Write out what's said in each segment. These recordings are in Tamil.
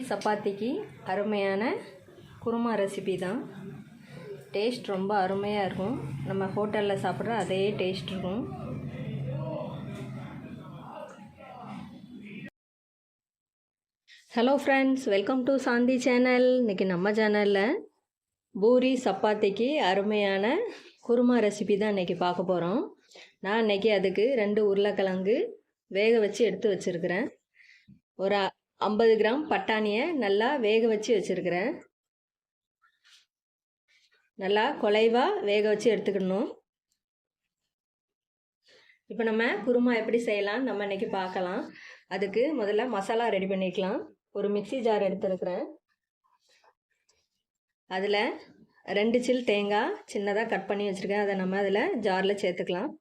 சப்பாத்திக்கு அருமையான குருமா ரெசிபி தான். டேஸ்ட் ரொம்ப அருமையாக இருக்கும். நம்ம ஹோட்டலில் சாப்பிட்ற அதே டேஸ்ட் இருக்கும். Hello friends, welcome to Shanthi channel. இன்றைக்கி நம்ம சேனலில் பூரி சப்பாத்திக்கு அருமையான குருமா ரெசிபி தான் இன்றைக்கி பார்க்க போகிறோம். நான் இன்றைக்கி அதுக்கு 2 உருளைக்கிழங்கு வேக வச்சு எடுத்து வச்சுருக்கிறேன். ஒரு 50 கிராம் பட்டாணியை நல்லா வேக வச்சு வச்சுருக்கிறேன். நல்லா குலைவாக வேக வச்சு எடுத்துக்கணும். இப்போ நம்ம குருமா எப்படி செய்யலாம் நம்ம இன்றைக்கி பார்க்கலாம். அதுக்கு முதல்ல மசாலா ரெடி பண்ணிக்கலாம். ஒரு மிக்ஸி ஜார் எடுத்துருக்கிறேன். அதில் 2 சில் தேங்காய் சின்னதாக கட் பண்ணி வச்சுருக்கேன். அதை நம்ம அதில் ஜாரில் சேர்த்துக்கலாம்.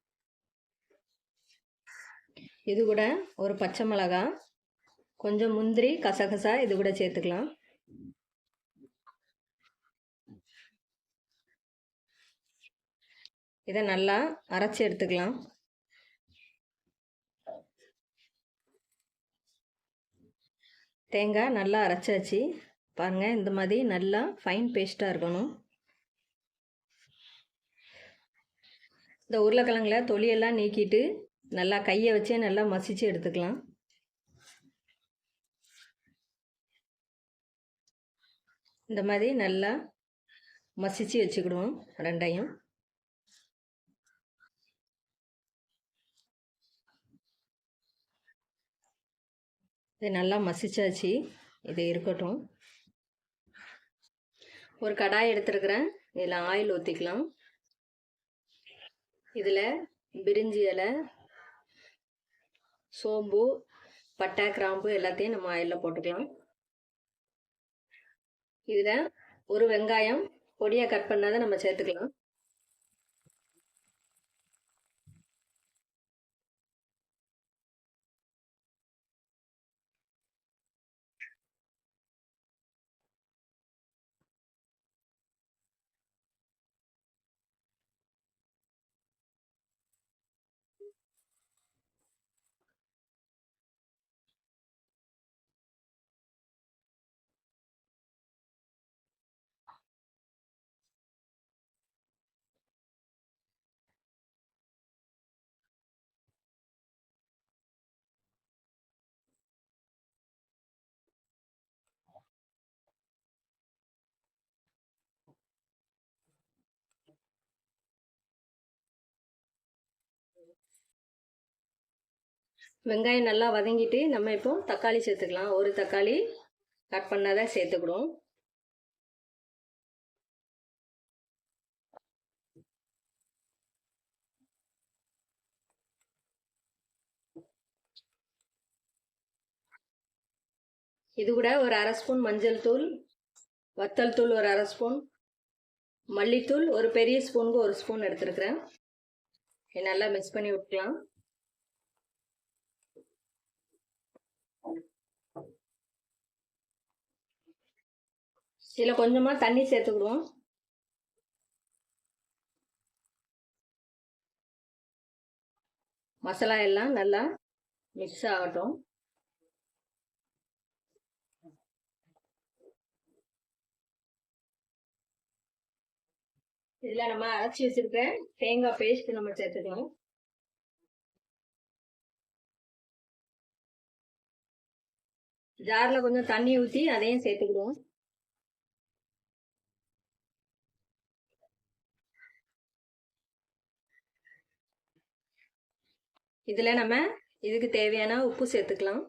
இது கூட ஒரு பச்சை மிளகாய், கொஞ்சம் முந்திரி, கசகசா இது கூட சேர்த்துக்கலாம். இதை நல்லா அரைச்சி எடுத்துக்கலாம். தேங்காய் நல்லா அரைச்சாச்சு பாருங்கள். இந்த மாதிரி நல்லா ஃபைன் பேஸ்ட்டாக இருக்கணும். இந்த உருளைக்கிழங்குல தொலியெல்லாம் நீக்கிட்டு நல்லா கையை வச்சே நல்லா மசிச்சு எடுத்துக்கலாம். இந்த மாதிரி நல்லா மசிச்சு வச்சுக்கிடுவோம் ரெண்டையும். இது நல்லா மசிச்சாச்சு. இது இருக்கட்டும். ஒரு கடாய் எடுத்துருக்கிறேன். இதில் ஆயில் ஊற்றிக்கலாம். இதில் பிரிஞ்சி இலை, சோம்பு, பட்டை, கிராம்பு எல்லாத்தையும் நம்ம ஆயிலில் போட்டுக்கலாம். இதில் ஒரு வெங்காயம் பொடியாக கட் பண்ணாத நம்ம சேர்த்துக்கலாம். வெங்காயம் நல்லா வதங்கிட்டு நம்ம இப்போ தக்காளி சேர்த்துக்கலாம். ஒரு தக்காளி கட் பண்ணாதான் சேர்த்துக்கிடுவோம். இது கூட ஒரு 1/2 ஸ்பூன் மஞ்சள் தூள், வத்தல் தூள் ஒரு 1/2 ஸ்பூன், மல்லித்தூள் ஒரு பெரிய ஸ்பூனுக்கு 1 ஸ்பூன் எடுத்துருக்கிறேன். நல்லா மிக்ஸ் பண்ணி விட்டுக்கலாம். இதில் கொஞ்சமாக தண்ணி சேர்த்துக்கிடுவோம். மசாலா எல்லாம் நல்லா மிக்ஸ் ஆகட்டும். இதில் நம்ம அரைச்சி வச்சிருக்க தேங்காய் பேஸ்ட் நம்ம சேர்த்துக்கலாம். ஜாரில் கொஞ்சம் தண்ணி ஊற்றி அதையும் சேர்த்துக்கிடுவோம். இதில் நம்ம இதுக்கு தேவையான உப்பு சேர்த்துக்கலாம்.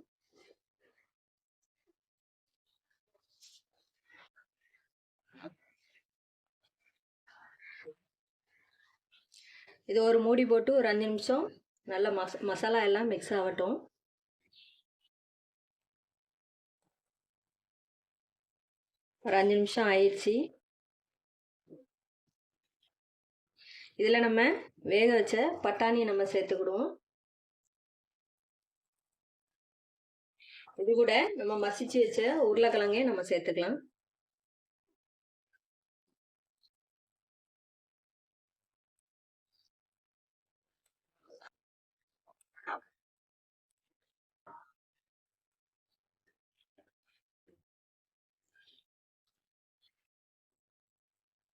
இது ஒரு மூடி போட்டு ஒரு 5 நிமிஷம் நல்லா மசாலா எல்லாம் மிக்ஸ் ஆகட்டும். ஒரு 5 நிமிஷம் ஆயிடுச்சு. இதில் நம்ம வேக வச்ச பட்டாணியை நம்ம சேர்த்துக்கிடுவோம். இது கூட நம்ம மசிச்சு வச்ச உருளைக்கிழங்கையும் நம்ம சேர்த்துக்கலாம்.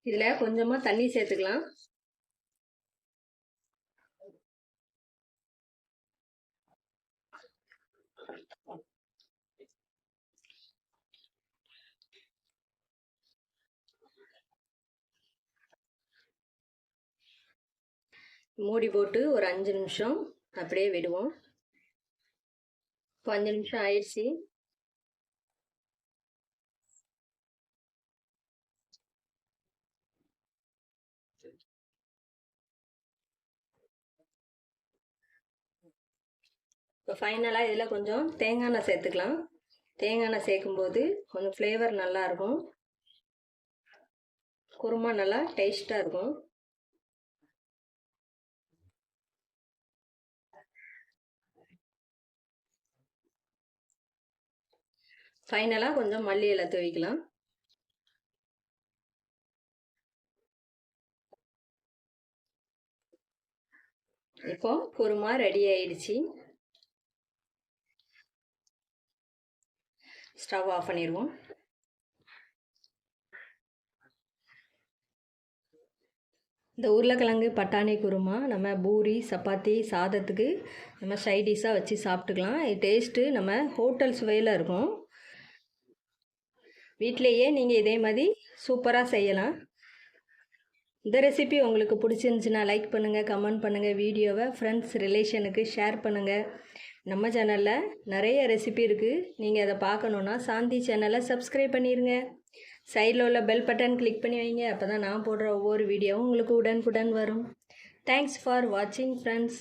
இதில் கொஞ்சமாக தண்ணி சேர்த்துக்கலாம். மூடி போட்டு ஒரு 5 நிமிஷம் அப்படியே விடுவோம். இப்போ 5 நிமிஷம் ஆயிடுச்சு. இப்போ ஃபைனலாக இதில் கொஞ்சம் தேங்காய் எண்ணெய் சேர்த்துக்கலாம். தேங்காய் எண்ணெய் சேர்க்கும்போது கொஞ்சம் ஃப்ளேவர் நல்லாயிருக்கும், குருமா நல்லா டேஸ்ட்டாக இருக்கும். ஃபைனலாக கொஞ்சம் மல்லி இலை தூவிக்கலாம். இப்போ குருமா ரெடி ஆயிடுச்சு. ஸ்டவ் ஆஃப் பண்ணிடுவோம். இந்த உருளைக்கிழங்கு பட்டாணி குருமா நம்ம பூரி சப்பாத்தி சாதத்துக்கு நம்ம சைடிஷாக வச்சு சாப்பிட்டுக்கலாம். இது டேஸ்ட்டு நம்ம ஹோட்டல் சுவையில் இருக்கும். வீட்டிலையே நீங்கள் இதே மாதிரி சூப்பராக செய்யலாம். இந்த ரெசிபி உங்களுக்கு பிடிச்சிருந்துச்சுன்னா லைக் பண்ணுங்கள், கமெண்ட் பண்ணுங்கள், வீடியோவை ஃப்ரெண்ட்ஸ் ரிலேஷனுக்கு ஷேர் பண்ணுங்கள். நம்ம சேனலில் நிறைய ரெசிபி இருக்குது. நீங்கள் அதை பார்க்கணுன்னா சாந்தி சேனலை சப்ஸ்கிரைப் பண்ணிடுங்க. சைடில் உள்ள பெல் பட்டன் கிளிக் பண்ணி வைங்க. அப்போ தான் நான் போடுற ஒவ்வொரு வீடியோவும் உங்களுக்கு உடனுக்குடன் வரும். தேங்க்ஸ் ஃபார் வாட்சிங் ஃப்ரெண்ட்ஸ்.